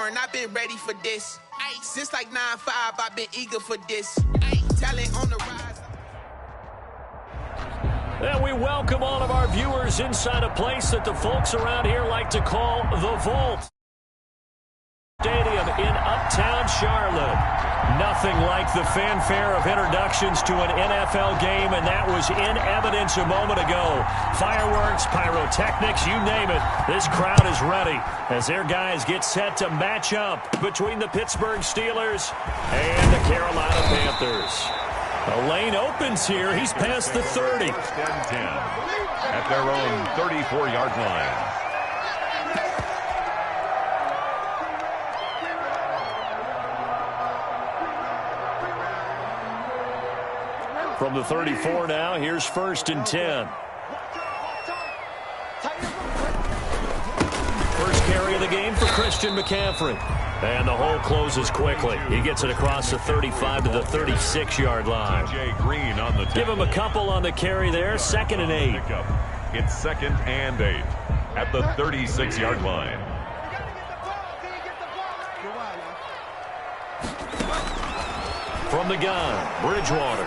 learn, I've been ready for this. Ay, since like 9-5, I've been eager for this. Ay, talent on the rise. And we welcome all of our viewers inside a place that the folks around here like to call the Vault Stadium in Uptown Charlotte. Nothing like the fanfare of introductions to an NFL game, and that was in evidence a moment ago. Fireworks, pyrotechnics, you name it. This crowd is ready as their guys get set to match up between the Pittsburgh Steelers and the Carolina Panthers. A lane opens here. He's past the 30. First and 10 at their own 34-yard line. From the 34 now, here's first and 10. First carry of the game for Christian McCaffrey. And the hole closes quickly. He gets it across the 35 to the 36-yard line. Green on the Give him a couple on the carry there. Second and 8. It's second and 8 at the 36-yard line. From the gun, Bridgewater.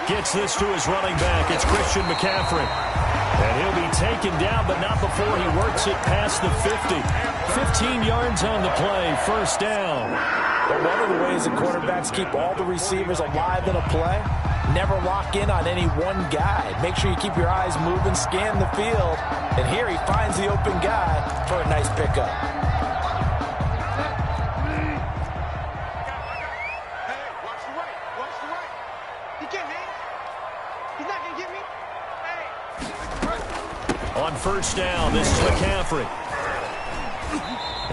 Gets this to his running back. It's Christian McCaffrey. And he'll be taken down, but not before he works it past the 50. 15 yards on the play. First down. But one of the ways that quarterbacks keep all the receivers alive in a play, never lock in on any one guy. Make sure you keep your eyes moving, scan the field. And here he finds the open guy for a nice pickup. On first down, this is McCaffrey.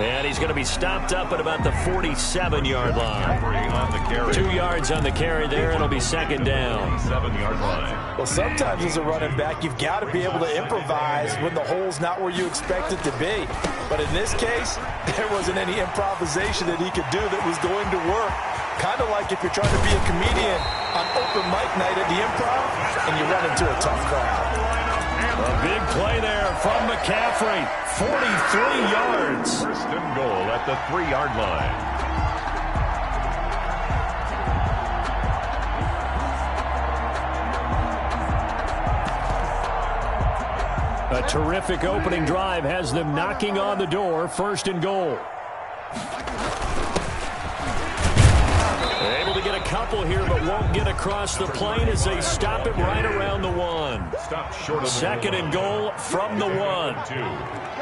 And he's going to be stopped up at about the 47-yard line. 2 yards on the carry there. It'll be second down. 7-yard line. Well, sometimes as a running back, you've got to be able to improvise when the hole's not where you expect it to be. But in this case, there wasn't any improvisation that he could do that was going to work. Kind of like if you're trying to be a comedian on open mic night at the Improv and you run into a tough crowd. A big play there from McCaffrey. 43 yards. First and goal at the 3-yard line. A terrific opening drive has them knocking on the door. First and goal. Able to get a couple here, but won't get across the plane as they stop him right around the 1. Stop short of second and goal from the 1. 2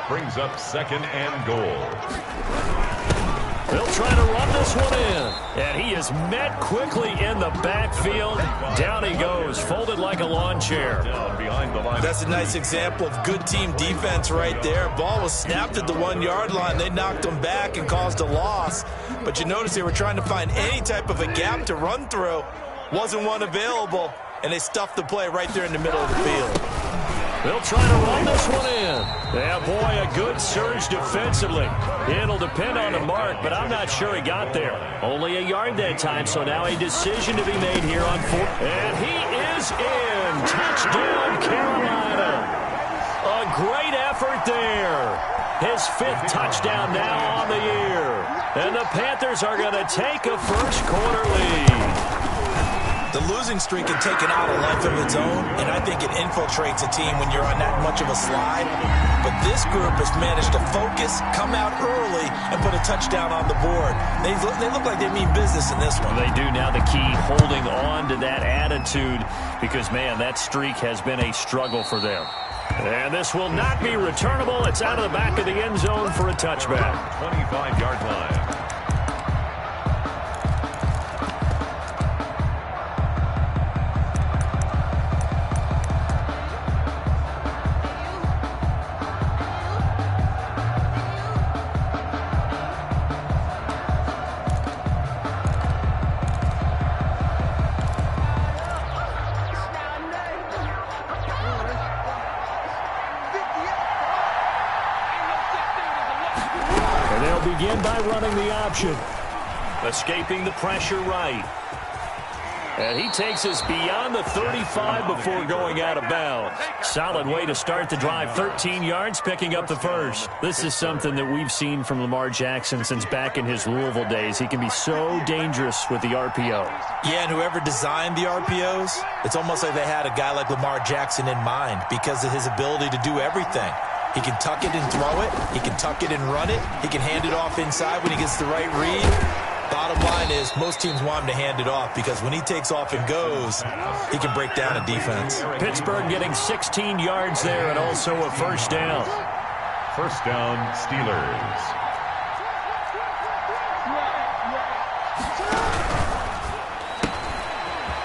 brings up second and goal. They'll try to run this one in. And he is met quickly in the backfield. Down he goes, folded like a lawn chair. Down behind the line. That's a nice example of good team defense right there. Ball was snapped at the 1-yard line. They knocked him back and caused a loss. But you notice they were trying to find any type of a gap to run through. Wasn't one available, and they stuffed the play right there in the middle of the field. They'll try to run this one in. Yeah, boy, a good surge defensively. It'll depend on the mark, but I'm not sure he got there. Only a yard that time, so now a decision to be made here on 4. And he is in. Touchdown, Carolina. A great effort there. His 5th touchdown now on the year. And the Panthers are going to take a first-quarter lead. The losing streak had taken out a life of its own, and I think it infiltrates a team when you're on that much of a slide. But this group has managed to focus, come out early, and put a touchdown on the board. They look like they mean business in this one. They do. Now the key, holding on to that attitude, because, man, that streak has been a struggle for them. And this will not be returnable. It's out of the back of the end zone for a touchback. 25-yard line. Begin by running the option. Escaping the pressure right. And he takes us beyond the 35 before going out of bounds. Solid way to start the drive. 13 yards, picking up the first. This is something that we've seen from Lamar Jackson since back in his Louisville days. He can be so dangerous with the RPO. Yeah, and whoever designed the RPOs, it's almost like they had a guy like Lamar Jackson in mind because of his ability to do everything. He can tuck it and throw it. He can tuck it and run it. He can hand it off inside when he gets the right read. Bottom line is most teams want him to hand it off because when he takes off and goes, he can break down a defense. Pittsburgh getting 16 yards there and also a first down. First down, Steelers.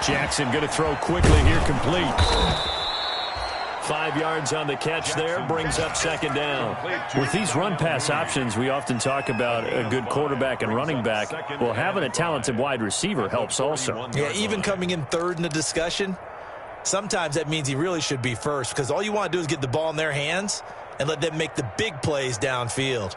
Jackson going to throw quickly here, complete. 5 yards on the catch there, brings up second down. With these run-pass options, we often talk about a good quarterback and running back. Well, having a talented wide receiver helps also. Yeah, even coming in third in the discussion, sometimes that means he really should be first because all you want to do is get the ball in their hands and let them make the big plays downfield.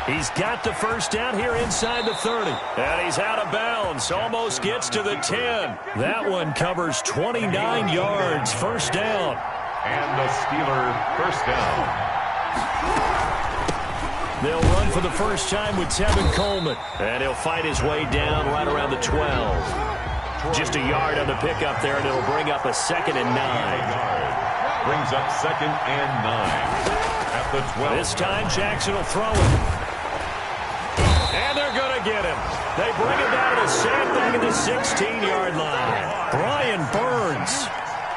He's got the first down here inside the 30. And he's out of bounds. Almost gets to the 10. That one covers 29 yards. First down. And the Steeler first down. They'll run for the first time with Tevin Coleman. And he'll fight his way down right around the 12. Just a yard on the pickup there, and it'll bring up a 2nd and 9. Brings up 2nd and 9. At the 12. This time, Jackson will throw it. And they're going to get him. They bring him down to the sandbag at the 16-yard line. Brian Burns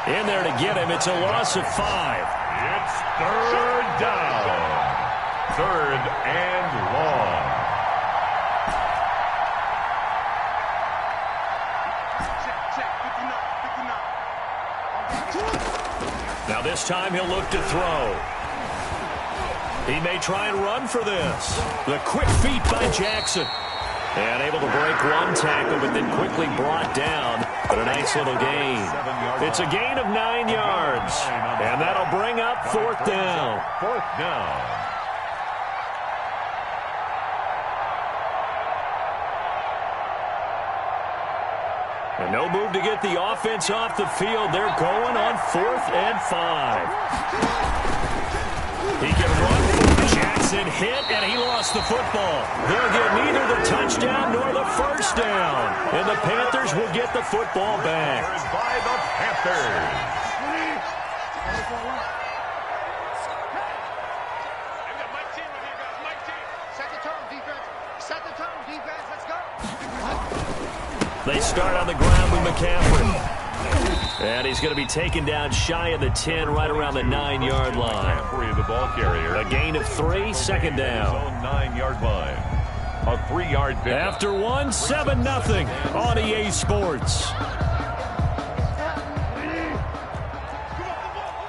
in there to get him. It's a loss of 5. It's third down. Third and long. Now this time he'll look to throw. He may try and run for this. The quick feet by Jackson. And able to break one tackle, but then quickly brought down. But a nice little gain. It's a gain of 9 yards. And that'll bring up 4th down. 4th down. And no move to get the offense off the field. They're going on 4th and 5. He can run. Jackson hit, and he lost the football. They'll get neither the touchdown nor the first down. And the Panthers will get the football back. By the Panthers. They start on the ground with McCaffrey. And he's going to be taken down shy of the 10, right around the 9-yard line. The ball carrier. A gain of 3, second down. 9-yard line. A 3-yard pick. After one, 7-0 on EA Sports.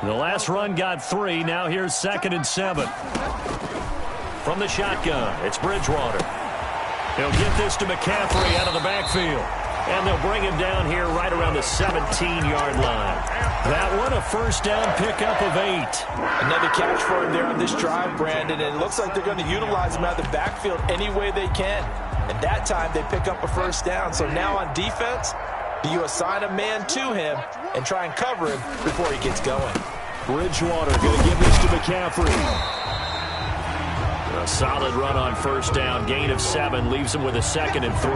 The last run got 3. Now here's 2nd and 7. From the shotgun, it's Bridgewater. He'll get this to McCaffrey out of the backfield. And they'll bring him down here right around the 17-yard line. That one, a first down pickup of 8. Another catch for him there on this drive, Brandon. And it looks like they're going to utilize him out of the backfield any way they can. And that time they pick up a first down. So now on defense, do you assign a man to him and try and cover him before he gets going? Bridgewater going to give this to McCaffrey. A solid run on first down. Gain of 7 leaves him with a 2nd and 3.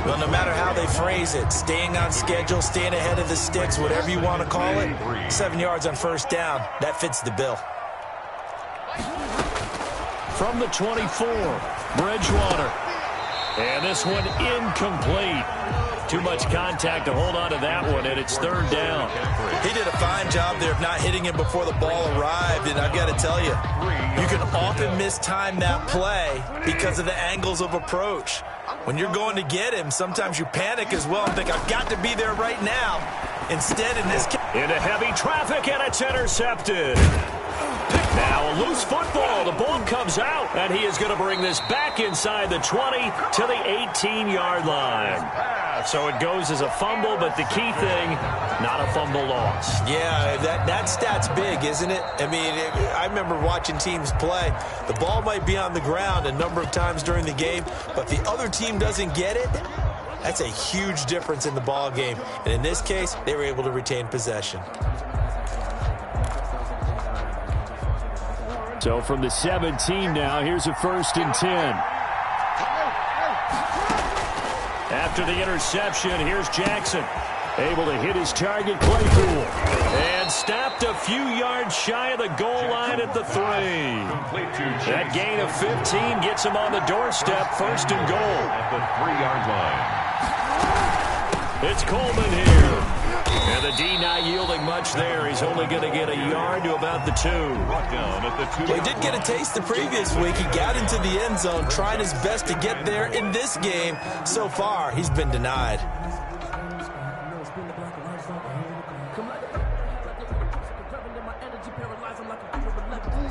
Well, no matter how they phrase it, staying on schedule, staying ahead of the sticks, whatever you want to call it, 7 yards on first down, that fits the bill. From the 24, Bridgewater. And this one incomplete. Too much contact to hold on to that one, and it's 3rd down. He did a fine job there of not hitting him before the ball arrived, and I've got to tell you, you can often mistime that play because of the angles of approach. When you're going to get him, sometimes you panic as well and think, I've got to be there right now. Instead, in this case... Into heavy traffic, and it's intercepted. Picked Now a loose football. The ball comes out, and he is going to bring this back inside the 20 to the 18-yard line. So it goes as a fumble, but the key thing, not a fumble loss. Yeah, that stat's big, isn't it? I mean, I remember watching teams play. The ball might be on the ground a number of times during the game, but the other team doesn't get it. That's a huge difference in the ball game. And in this case, they were able to retain possession. So from the 17 now, here's a 1st and 10. After the interception, here's Jackson. Able to hit his target, Claypool. And stopped a few yards shy of the goal line at the 3. That gain of 15 gets him on the doorstep, 1st and goal. At the 3-yard line. It's Coleman here. And the D not yielding much there. He's only going to get a yard to about the 2. He did get a taste the previous week. He got into the end zone, trying his best to get there in this game. So far, he's been denied.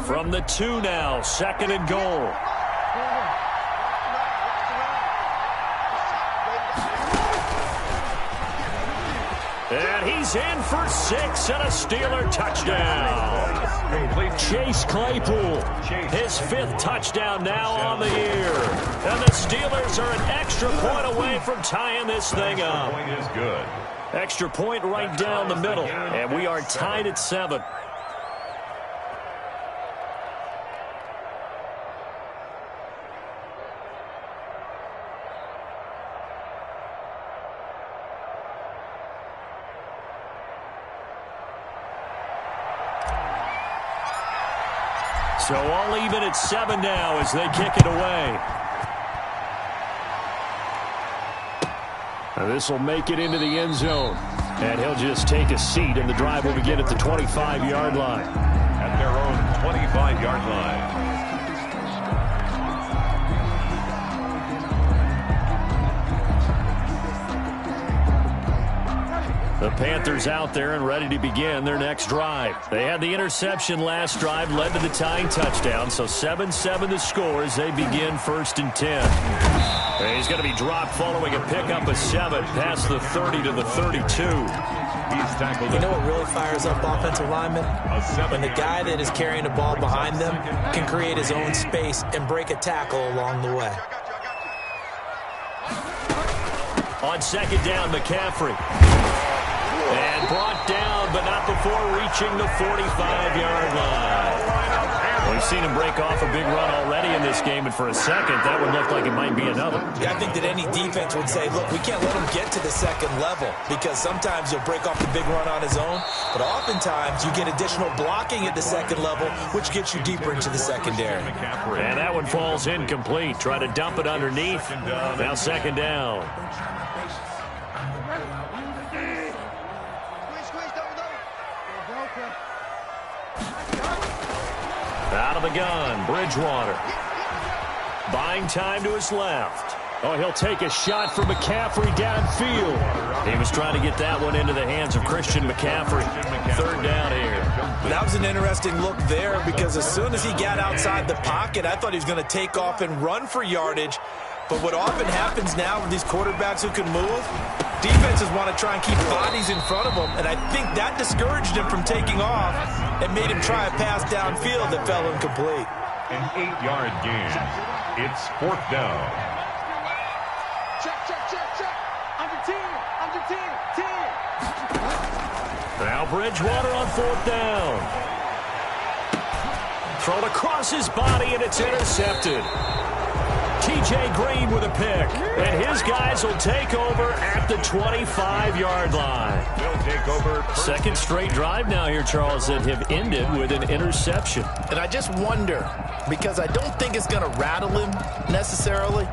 From the 2 now, 2nd and goal. And he's in for 6 and a Steeler touchdown. Chase Claypool, his 5th touchdown now on the year. And the Steelers are an extra point away from tying this thing up. Extra point right down the middle, and we are tied at 7. So all even at 7 now as they kick it away. Now this will make it into the end zone. And he'll just take a seat, and the drive will begin at the 25-yard line. At their own 25-yard line. The Panthers out there and ready to begin their next drive. They had the interception last drive, led to the tying touchdown, so 7-7 the score as they begin 1st and 10. And he's going to be dropped following a pickup of 7 past the 30 to the 32. You know what really fires up offensive linemen? When the guy that is carrying the ball behind them can create his own space and break a tackle along the way. On 2nd down, McCaffrey. And brought down, but not before reaching the 45-yard line. We've seen him break off a big run already in this game, and for a second, that would look like it might be another. Yeah, I think that any defense would say, look, we can't let him get to the 2nd level, because sometimes he'll break off the big run on his own, but oftentimes you get additional blocking at the 2nd level, which gets you deeper into the secondary. And that one falls incomplete. Try to dump it underneath. Now 2nd down. Out of the gun, Bridgewater. Buying time to his left. Oh, he'll take a shot for McCaffrey downfield. He was trying to get that one into the hands of Christian McCaffrey. 3rd down here. That was an interesting look there because as soon as he got outside the pocket, I thought he was going to take off and run for yardage. But what often happens now with these quarterbacks who can move, defenses want to try and keep bodies in front of them, and I think that discouraged him from taking off and made him try a pass downfield that fell incomplete. An 8-yard gain. It's 4th down. Check. Under 10. Now Bridgewater on 4th down. Thrown across his body, and it's intercepted. T.J. Green with a pick, and his guys will take over at the 25-yard line. They'll take over. 2nd straight drive now here, Charles, that have ended with an interception. And I just wonder, because I don't think it's going to rattle him necessarily,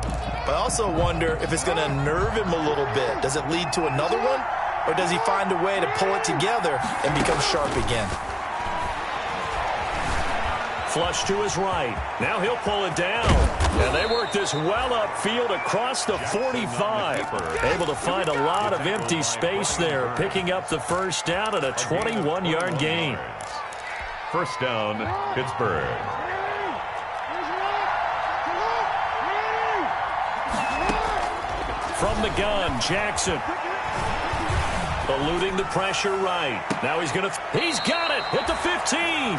but I also wonder if it's going to nerve him a little bit. Does it lead to another one, or does he find a way to pull it together and become sharp again? Flush to his right. Now he'll pull it down. And they work this well upfield across the 45. Able to find a lot of empty space there, picking up the 1st down at a 21-yard gain. First down, Pittsburgh. From the gun, Jackson. Eluding the pressure right. Now he's got it at the 15.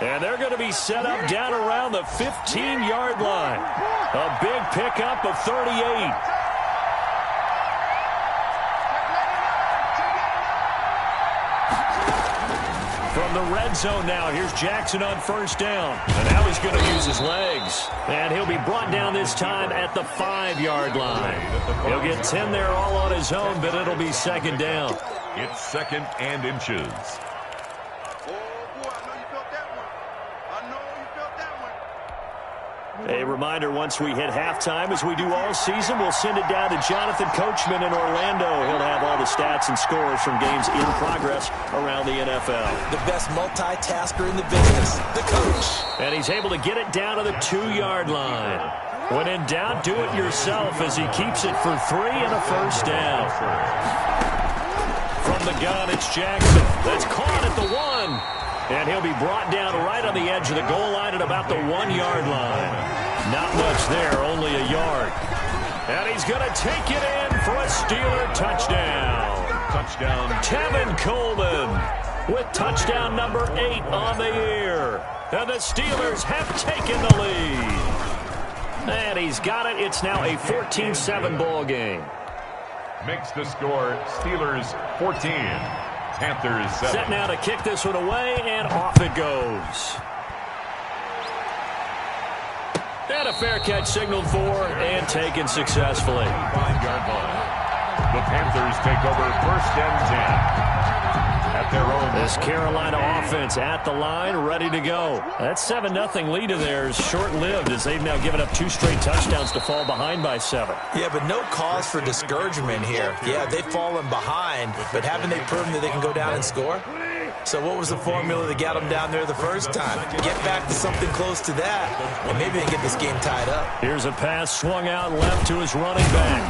And they're going to be set up down around the 15-yard line. A big pickup of 38. From the red zone now, here's Jackson on first down. And now he's going to use his legs. And he'll be brought down this time at the 5-yard line. He'll get 10 there all on his own, but it'll be second down. It's second and inches. A reminder, once we hit halftime, as we do all season, we'll send it down to Jonathan Coachman in Orlando. He'll have all the stats and scores from games in progress around the NFL. The best multitasker in the business, the coach. And he's able to get it down to the 2-yard line. When in doubt, do it yourself as he keeps it for 3 and a first down. From the gun, it's Jackson. That's caught at the 1. And he'll be brought down right on the edge of the goal line at about the 1-yard line. Not much there, only a yard. And he's going to take it in for a Steeler touchdown. Touchdown, Tevin Coleman with touchdown number 8 on the year. And the Steelers have taken the lead. And he's got it. It's now a 14-7 ball game. makes the score Steelers 14. Panthers 7. Set now to kick this one away, and off it goes. And a fair catch signaled for and taken successfully. 5-yard line. The Panthers take over first and 10. At their own. This Carolina offense at the line, ready to go. That 7-0 lead of theirs short-lived as they've now given up 2 straight touchdowns to fall behind by 7. Yeah, but no cause for discouragement here. Yeah, they've fallen behind, but haven't they proven that they can go down and score? So what was the formula that got them down there the first time? Get back to something close to that, and maybe they get this game tied up. Here's a pass swung out left to his running back.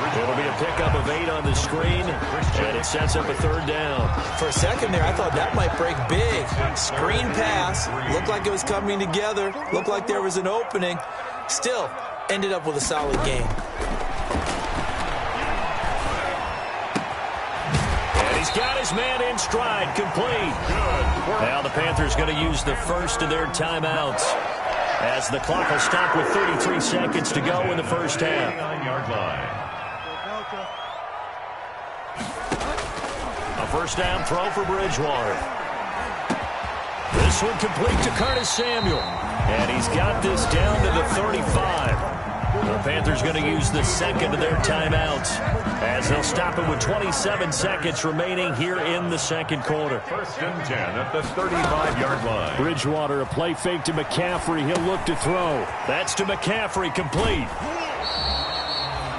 It'll be a pickup of 8 on the screen, and it sets up a 3rd down. For a second there, I thought that might break big. Screen pass, looked like it was coming together, looked like there was an opening. Still, ended up with a solid game. And he's got his man in stride, complete. Now the Panthers going to use the first of their timeouts, as the clock will stop with 33 seconds to go in the first half. 9-yard line. A first down throw for Bridgewater. This one complete to Curtis Samuel. And he's got this down to the 35. The Panthers going to use the second of their timeouts, as they'll stop it with 27 seconds remaining here in the second quarter. First and 10 at the 35-yard line. Bridgewater, a play fake to McCaffrey. He'll look to throw. That's to McCaffrey, complete.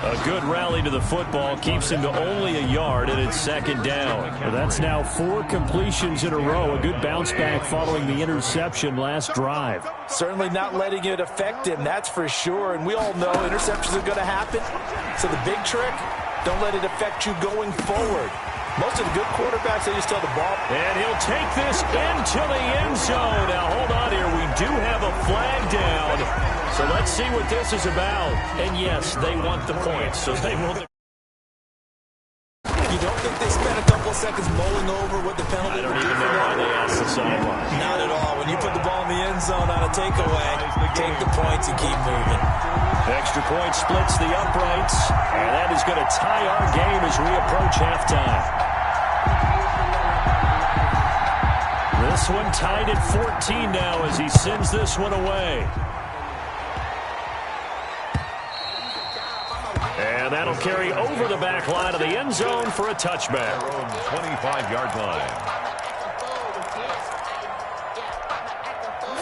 A good rally to the football keeps him to only a yard, and it's second down. Well, that's now 4 completions in a row. A good bounce back following the interception last drive. Certainly not letting it affect him, that's for sure. And we all know interceptions are going to happen. So the big trick, don't let it affect you going forward. Most of the good quarterbacks, they just tell the ball. And he'll take this into the end zone. Now, hold on here. We do have a flag down. So let's see what this is about. And, yes, they want the points, so they will. You don't think they spent a couple of seconds mulling over what the penalty I don't even know why they asked the sideline. Not at all. When you put the ball in the end zone on a takeaway, take the points and keep moving. Extra point splits the uprights, and that is going to tie our game as we approach halftime. This one tied at 14 now as he sends this one away. And that'll carry over the back line of the end zone for a touchback. 25-yard line.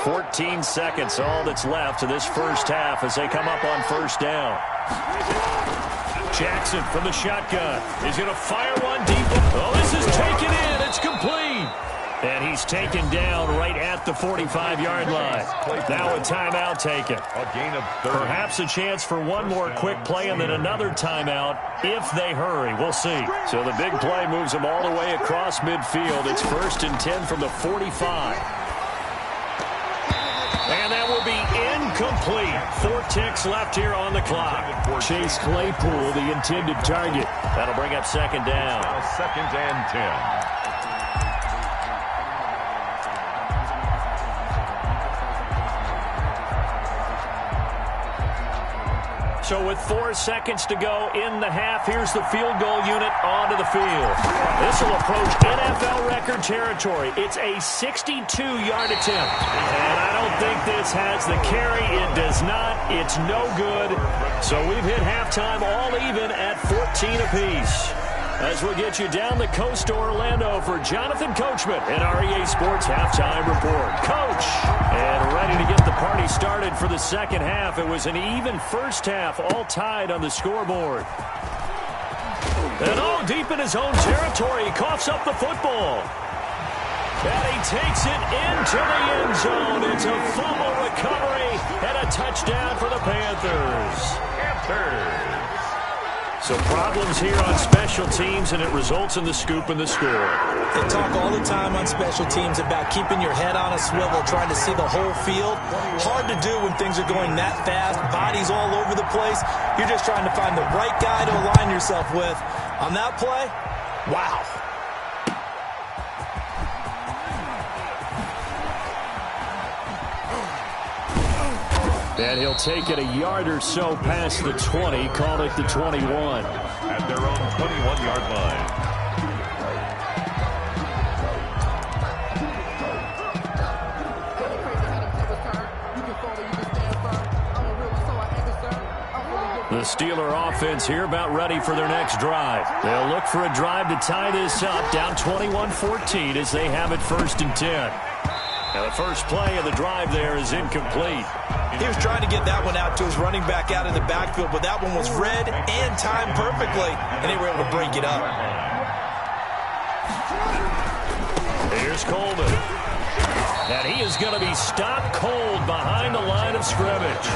14 seconds, all that's left to this first half as they come up on first down. Jackson from the shotgun is going to fire one deep. Oh, this is taken in. It's complete. And he's taken down right at the the 45-yard line. Now a timeout taken. A gain of 30. Perhaps a chance for one more quick play and then another timeout if they hurry. We'll see. So the big play moves them all the way across midfield. It's 1st and 10 from the 45. And that will be incomplete. 4 ticks left here on the clock. Chase Claypool, the intended target. That'll bring up 2nd down. 2nd and 10. So with 4 seconds to go in the half, here's the field goal unit onto the field. This will approach NFL record territory. It's a 62-yard attempt. And I don't think this has the carry. It does not. It's no good. So we've hit halftime all even at 14 apiece. As we get you down the coast to Orlando for Jonathan Coachman in our EA Sports Halftime Report. Coach, and ready to get the party started for the second half. It was an even first half, all tied on the scoreboard. And all deep in his own territory, he coughs up the football. And he takes it into the end zone. It's a fumble recovery and a touchdown for the Panthers. So problems here on special teams, and it results in the scoop and the score. They talk all the time on special teams about keeping your head on a swivel, trying to see the whole field. Hard to do when things are going that fast, bodies all over the place. You're just trying to find the right guy to align yourself with. On that play, wow. And he'll take it a yard or so past the 20, call it the 21. At their own 21-yard line. The Steeler offense here about ready for their next drive. They'll look for a drive to tie this up, down 21-14 as they have it 1st and 10. Now the first play of the drive there is incomplete. He was trying to get that one out to his running back out of the backfield, but that one was read and timed perfectly, and they were able to break it up. Here's Coleman. And he is going to be stopped cold behind the line of scrimmage.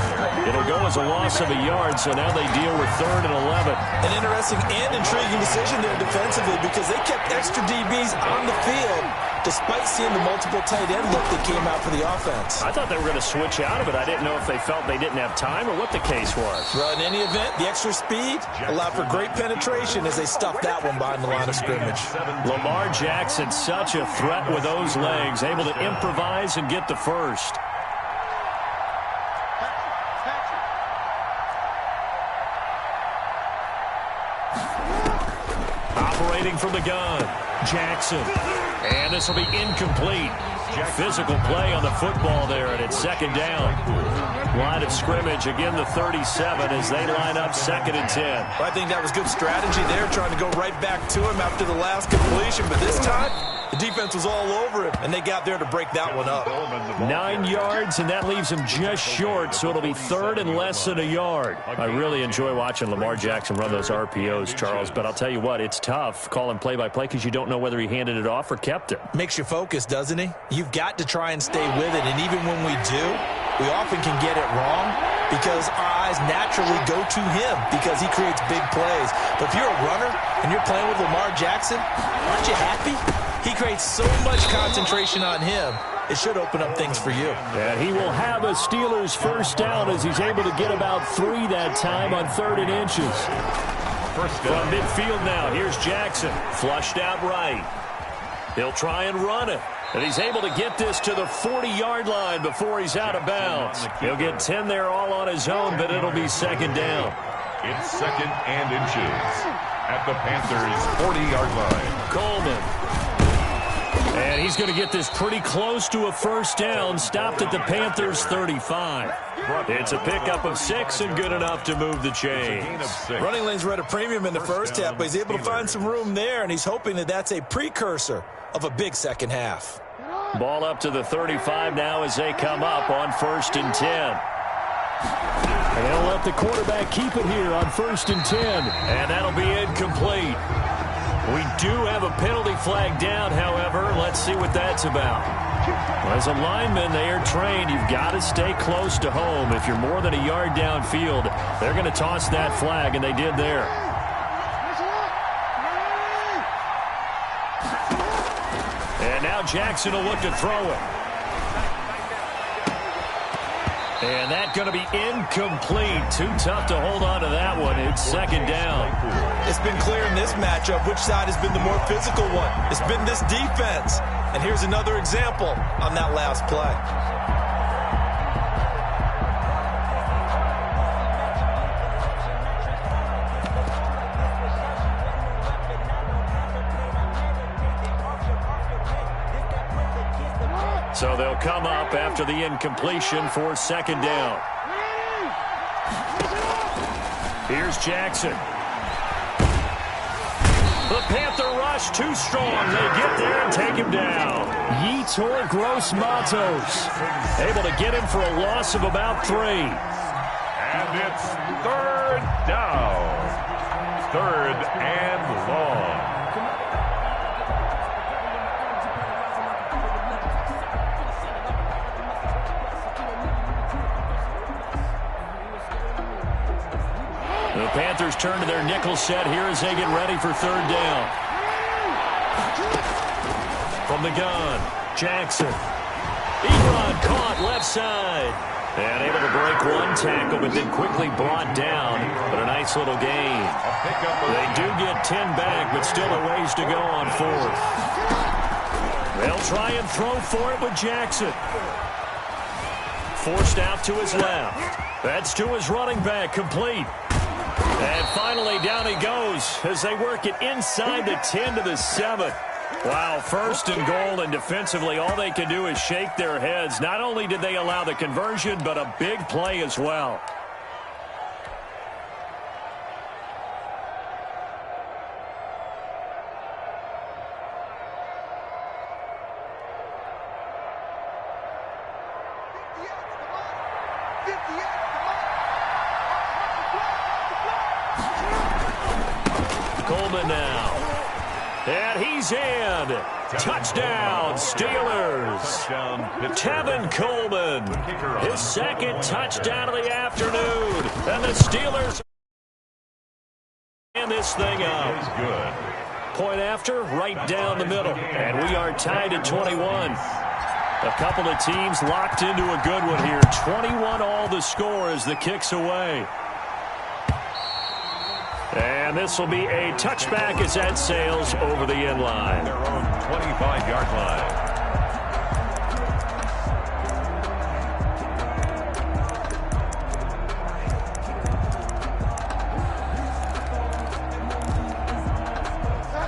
It'll go as a loss of a yard, so now they deal with 3rd and 11. An interesting and intriguing decision there defensively because they kept extra DBs on the field despite seeing the multiple tight end look that came out for the offense. I thought they were going to switch out of it. I didn't know if they felt they didn't have time or what the case was. Well, in any event, the extra speed allowed for great penetration as they stuffed that one behind the line of scrimmage. Lamar Jackson, such a threat with those legs, able to improvise and get the first. Operating from the gun, Jackson. And this will be incomplete. Physical play on the football there, and it's 2nd down. Line of scrimmage, again the 37 as they line up 2nd and 10. Well, I think that was good strategy there, trying to go right back to him after the last completion. But this time, the defense was all over him, and they got there to break that one up. 9 yards, and that leaves him just short, so it'll be 3rd and less than a yard. I really enjoy watching Lamar Jackson run those RPOs, Charles, but I'll tell you what, it's tough calling play-by-play because you don't know whether he handed it off or kept it. Makes you focus, doesn't he? You've got to try and stay with it, and even when we do, we often can get it wrong because our eyes naturally go to him because he creates big plays. But if you're a runner and you're playing with Lamar Jackson, aren't you happy? He creates so much concentration on him, it should open up things for you. And he will have a Steelers first down as he's able to get about 3 that time on 3rd and inches. From midfield now, here's Jackson, flushed out right. He'll try and run it. And he's able to get this to the 40-yard line before he's out of bounds. He'll get 10 there all on his own, but it'll be 2nd down. It's 2nd and inches at the Panthers' 40-yard line. Coleman. And he's going to get this pretty close to a first down, stopped at the Panthers' 35. It's a pickup of 6 and good enough to move the chains. Running lanes were at a premium in the first half, but he's able to find some room there, and he's hoping that that's a precursor of a big second half. Ball up to the 35 now as they come up on 1st and 10. And they'll let the quarterback keep it here on 1st and 10. And that'll be incomplete. We do have a penalty flag down, however. Let's see what that's about. As a lineman, they are trained. You've got to stay close to home. If you're more than a yard downfield, they're going to toss that flag, and they did there. And now Jackson will look to throw it. And that's going to be incomplete. Too tough to hold on to that one. It's second down. It's been clear in this matchup which side has been the more physical one. It's been this defense. And here's another example on that last play. So they'll come up after the incompletion for second down. Here's Jackson. The Panther rush too strong. They get there and take him down. Yetur Gross-Matos able to get him for a loss of about 3. And it's third down. Third and long. The Panthers turn to their nickel set here as they get ready for third down. From the gun, Jackson. Ebron caught left side. And able to break one tackle, but then quickly brought down. But a nice little gain. They do get 10 back, but still a ways to go on fourth. They'll try and throw for it with Jackson. Forced out to his left. That's to his running back, complete. And finally, down he goes as they work it inside the 10 to the 7. Wow, first and goal, and defensively, all they can do is shake their heads. Not only did they allow the conversion, but a big play as well. Coleman now. And he's in. Touchdown, Steelers. Tevin Coleman. His second touchdown of the afternoon. And the Steelers and this thing up. Point after, right down the middle. And we are tied at 21. A couple of teams locked into a good one here. 21 all the score as the kick's away. And this will be a touchback as that sails over the end line. Their own 25-yard line.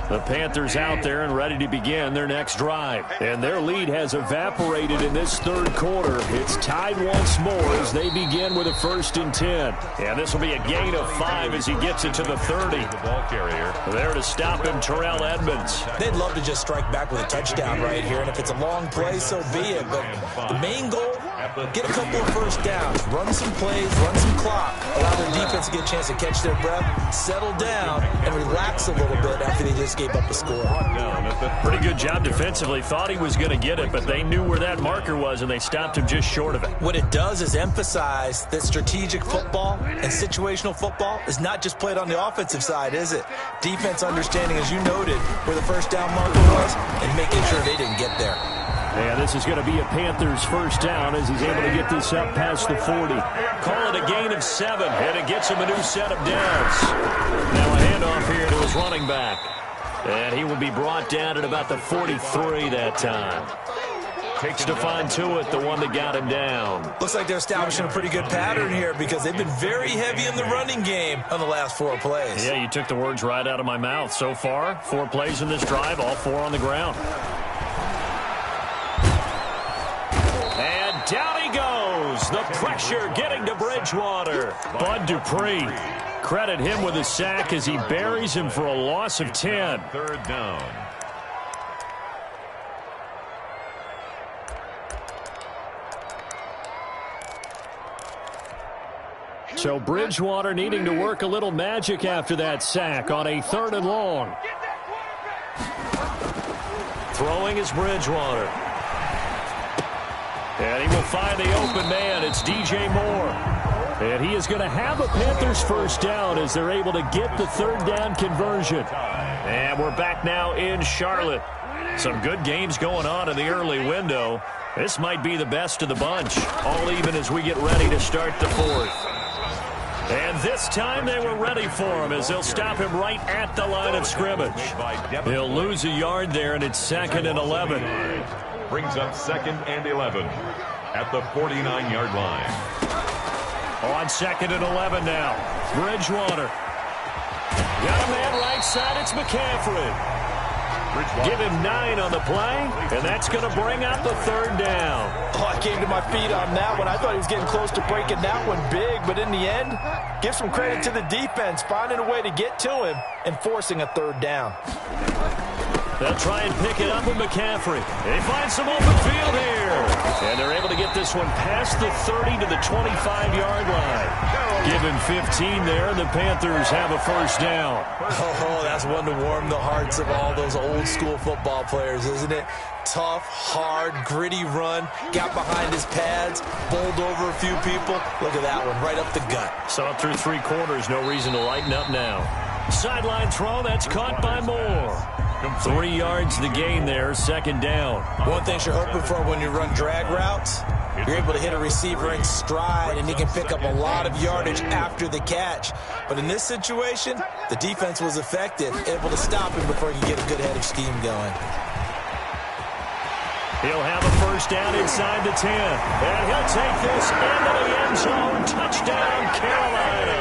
The Panthers out there and ready to begin their next drive. And their lead has evaporated in this third quarter. It's tied once more as they begin with a 1st and 10. And this will be a gain of 5 as he gets it to the 30. The ball carrier. There to stop him, Terrell Edmonds. They'd love to just strike back with a touchdown right here, and if it's a long play, so be it. But the main goal, get a couple of first downs, run some plays, run some clock, allow their defense to get a chance to catch their breath, settle down, and relax a little bit after they just gave up a score. Pretty good job defensively. Thought he was going to get it, but they knew where that marker was, and they stopped him just short of it. What it does is emphasize that strategic football and situational football is not just played on the offensive side, is it? Defense understanding, as you noted, where the first down marker was and making sure they didn't get there. And this is going to be a Panthers first down as he's able to get this up past the 40. Call it a gain of 7, and it gets him a new set of downs. Now a handoff here to his running back. And he will be brought down at about the 43 that time. Stephon Tuitt, the one that got him down. Looks like they're establishing a pretty good pattern here because they've been very heavy in the running game on the last 4 plays. Yeah, you took the words right out of my mouth. So far, 4 plays in this drive, all 4 on the ground. And down he goes. The pressure getting to Bridgewater. Bud Dupree. Credit him with a sack as he buries him for a loss of 10. Third down. So Bridgewater needing to work a little magic after that sack on a 3rd and long. Throwing is Bridgewater. And he will find the open man. It's DJ Moore. And he is going to have a Panthers first down as they're able to get the third down conversion. And we're back now in Charlotte. Some good games going on in the early window. This might be the best of the bunch, all even as we get ready to start the fourth. And this time they were ready for him as they'll stop him right at the line of scrimmage. He'll lose a yard there, and it's 2nd and 11. Brings up 2nd and 11 at the 49-yard line. On 2nd and 11 now. Bridgewater. Got a man right side. It's McCaffrey. Give him 9 on the play, and that's going to bring up the third down. Oh, I came to my feet on that one. I thought he was getting close to breaking that one big, but in the end, give some credit to the defense, finding a way to get to him and forcing a third down. They'll try and pick it up with McCaffrey. They find some open field here. And they're able to get this one past the 30 to the 25-yard line. Give him 15 there, and the Panthers have a first down. Oh, that's one to warm the hearts of all those old-school football players, isn't it? Tough, hard, gritty run. Got behind his pads, bowled over a few people. Look at that one, right up the gut. Saw it through 3 quarters. No reason to lighten up now. Sideline throw, that's caught by Moore. 3 yards the gain there, 2nd down. One thing you're hoping for when you run drag routes, you're able to hit a receiver in stride, and he can pick up a lot of yardage after the catch. But in this situation, the defense was effective, able to stop him before he could get a good head of steam going. He'll have a first down inside the 10. And he'll take this into the end zone. Touchdown, Carolina.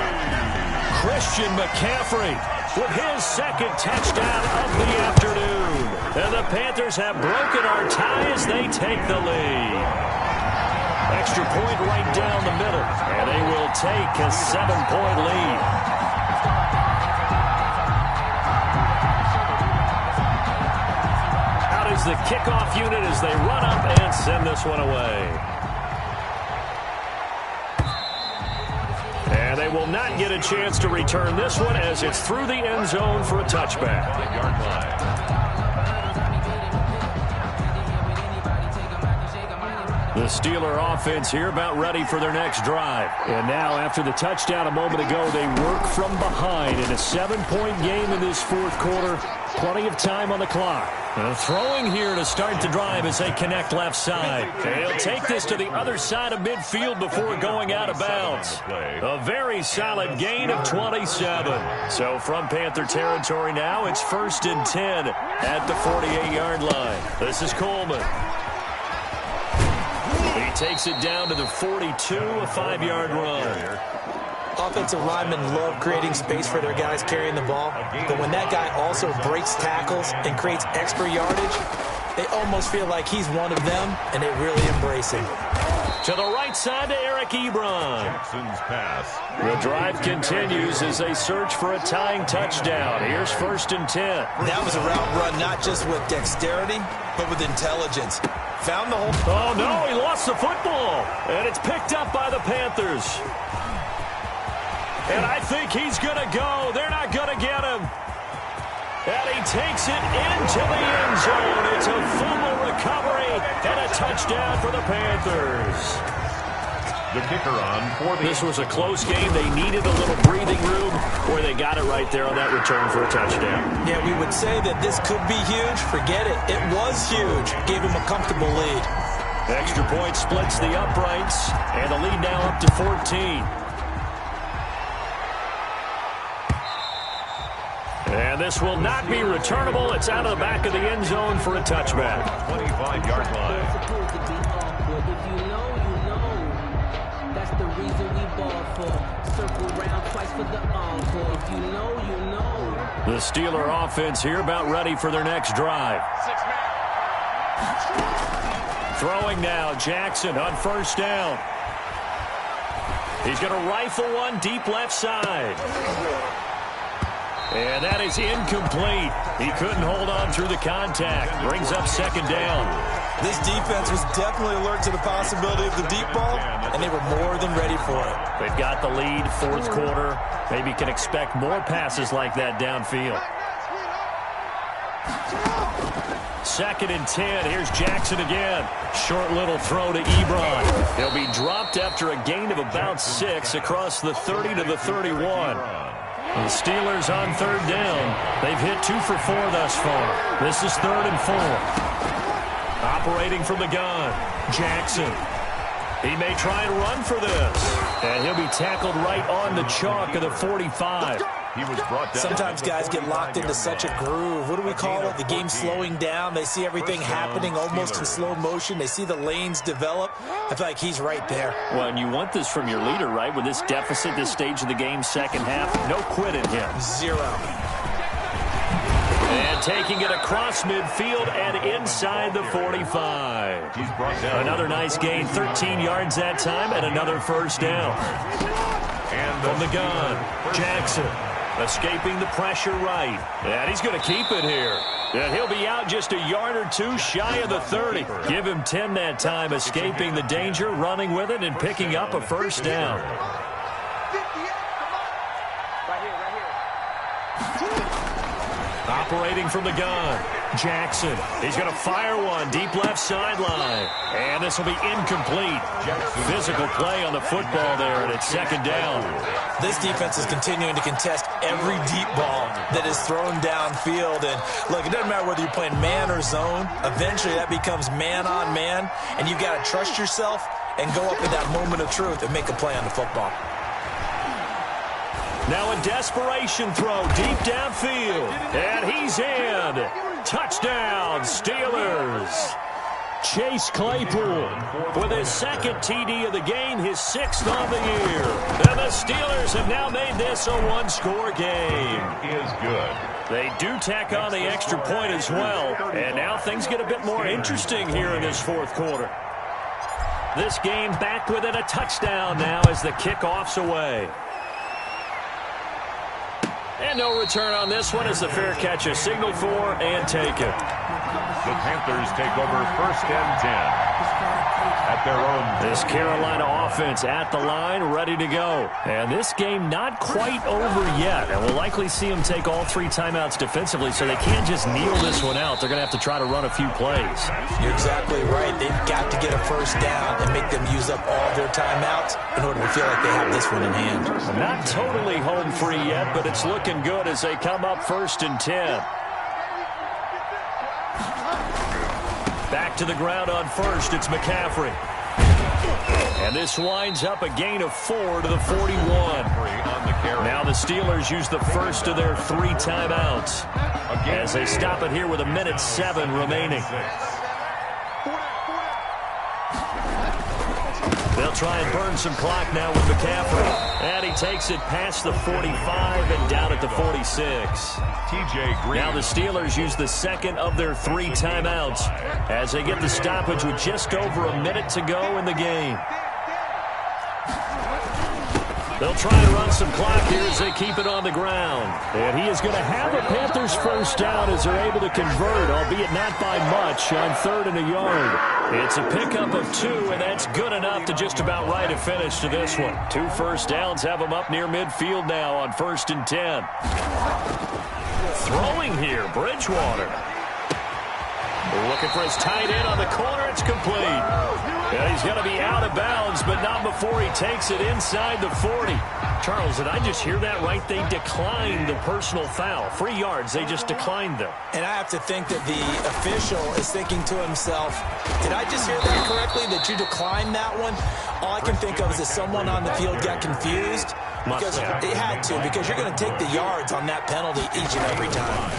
Christian McCaffrey with his 2nd touchdown of the afternoon. And the Panthers have broken our tie as they take the lead. Extra point right down the middle. And they will take a 7-point lead. Out is the kickoff unit as they run up and send this one away. And they will not get a chance to return this one as it's through the end zone for a touchback. The Steeler offense here about ready for their next drive. And now after the touchdown a moment ago, they work from behind in a 7-point game in this 4th quarter. Plenty of time on the clock. Throwing here to start the drive as they connect left side. They'll take this to the other side of midfield before going out of bounds. A very solid gain of 27. So from Panther territory now, it's 1st and 10 at the 48-yard line. This is Coleman. He takes it down to the 42, a 5-yard run. Offensive linemen love creating space for their guys carrying the ball, but when that guy also breaks tackles and creates extra yardage, they almost feel like he's one of them, and they really embrace him. To the right side to Eric Ebron. Jackson's pass. The drive continues as they search for a tying touchdown. Here's 1st and 10. That was a route run not just with dexterity, but with intelligence. Found the hole. Oh, no, he lost the football, and it's picked up by the Panthers. And I think he's going to go. They're not going to get him. And he takes it into the end zone. It's a fumble recovery and a touchdown for the Panthers. The kicker on for the... This was a close game. They needed a little breathing room where they got it right there on that return for a touchdown. Yeah, we would say that this could be huge. Forget it. It was huge. Gave him a comfortable lead. Extra point splits the uprights, and the lead now up to 14. And this will not be returnable. It's out of the back of the end zone for a touchback. 25-yard line. If you know, you know. That's the reason we ball for. Circle round twice for the encore. If you know, you know. The Steeler offense here about ready for their next drive. Throwing now, Jackson on 1st down. He's going to rifle one deep left side. And that is incomplete. He couldn't hold on through the contact. Brings up 2nd down. This defense was definitely alert to the possibility of the deep ball, and they were more than ready for it. They've got the lead, 4th quarter. Maybe can expect more passes like that downfield. 2nd and 10. Here's Jackson again. Short little throw to Ebron. He'll be dropped after a gain of about 6 across the 30 to the 31. The Steelers on 3rd down. They've hit 2 for 4 thus far. This is 3rd and 4. Operating from the gun, Jackson. He may try and run for this. And he'll be tackled right on the chalk of the 45. He was brought down. Sometimes guys get locked into such a groove. What do we call it? The game slowing down. They see everything happening almost in slow motion. They see the lanes develop. I feel like he's right there. Well, and you want this from your leader, right? With this deficit, this stage of the game, second half, no quit in him. 0. And taking it across midfield and inside the 45. He's brought down. Another nice gain, 13 yards that time, and another first down. And From the gun, Jackson escaping the pressure right. And he's going to keep it here. And he'll be out just a yard or 2 shy of the 30. Give him 10 that time, escaping the danger, running with it, and picking up a first down. Operating from the gun, Jackson. He's going to fire one deep left sideline. And this will be incomplete. Physical play on the football there, and it's 2nd down. This defense is continuing to contest every deep ball that is thrown downfield. And look, it doesn't matter whether you're playing man or zone. Eventually that becomes man on man, and you've got to trust yourself and go up in that moment of truth and make a play on the football. Now a desperation throw deep downfield. And he's in. Touchdown, Steelers. Chase Claypool with his 2nd TD of the game, his 6th on the year. And the Steelers have now made this a 1-score game. is good. They do tack on the extra point as well. And now things get a bit more interesting here in this 4th quarter. This game back within a touchdown now as the kickoff's away. And no return on this one as the fair catch is signaled for and taken. The Panthers take over 1st and 10. At their own. This Carolina offense at the line, ready to go. And this game not quite over yet. And we'll likely see them take all 3 timeouts defensively, so they can't just kneel this one out. They're going to have to try to run a few plays. You're exactly right. They've got to get a first down and make them use up all their timeouts in order to feel like they have this one in hand. Not totally home free yet, but it's looking good as they come up 1st and 10. Back to the ground on 1st, it's McCaffrey. And this winds up a gain of 4 to the 41. Now the Steelers use the first of their 3 timeouts as they stop it here with 1:07 remaining. They'll try and burn some clock now with McCaffrey. And he takes it past the 45 and down at the 46. TJ Green. Now the Steelers use the 2nd of their 3 timeouts as they get the stoppage with just over a minute to go in the game. They'll try and run some clock here as they keep it on the ground. And he is going to have a Panthers first down as they're able to convert, albeit not by much, on 3rd and a yard. It's a pickup of 2, and that's good enough to just about right a finish to this one. 2 first downs have them up near midfield now on 1st and 10. Throwing here, Bridgewater. Looking for his tight end on the corner. It's complete. Yeah, he's going to be out of bounds, but not before he takes it inside the 40. Charles, did I just hear that right? They declined the personal foul. 3 yards, they just declined them. And I have to think that the official is thinking to himself, did I just hear that correctly, that you declined that one? All I can think of is that someone on the field got confused. Because it had to, because you're going to take the yards on that penalty each and every time.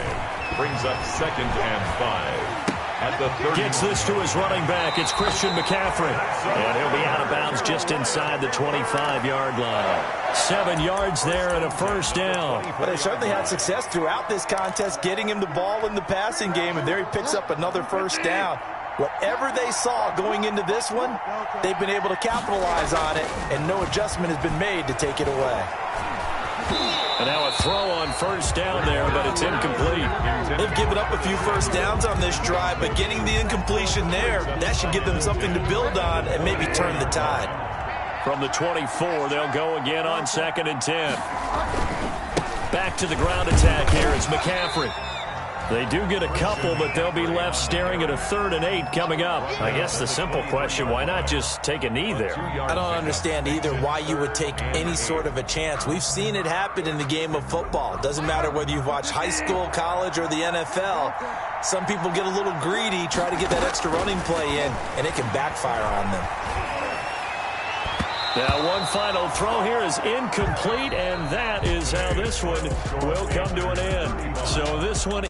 Brings up 2nd and 5. At the 30. Gets this to his running back. It's Christian McCaffrey. And he'll be out of bounds just inside the 25-yard line. 7 yards there and a first down. But they certainly had success throughout this contest, getting him the ball in the passing game, and there he picks up another first down. Whatever they saw going into this one, they've been able to capitalize on it, and no adjustment has been made to take it away. And now a throw on first down there, but it's incomplete. They've given up a few first downs on this drive, but getting the incompletion there, that should give them something to build on and maybe turn the tide. From the 24, they'll go again on 2nd and 10. Back to the ground attack here. It's McCaffrey. They do get a couple, but they'll be left staring at a 3rd and 8 coming up. I guess the simple question, why not just take a knee there? I don't understand either why you would take any sort of a chance. We've seen it happen in the game of football. It doesn't matter whether you've watched high school, college, or the NFL. Some people get a little greedy, try to get that extra running play in, and it can backfire on them. Now one final throw here is incomplete, and that is how this one will come to an end. So this one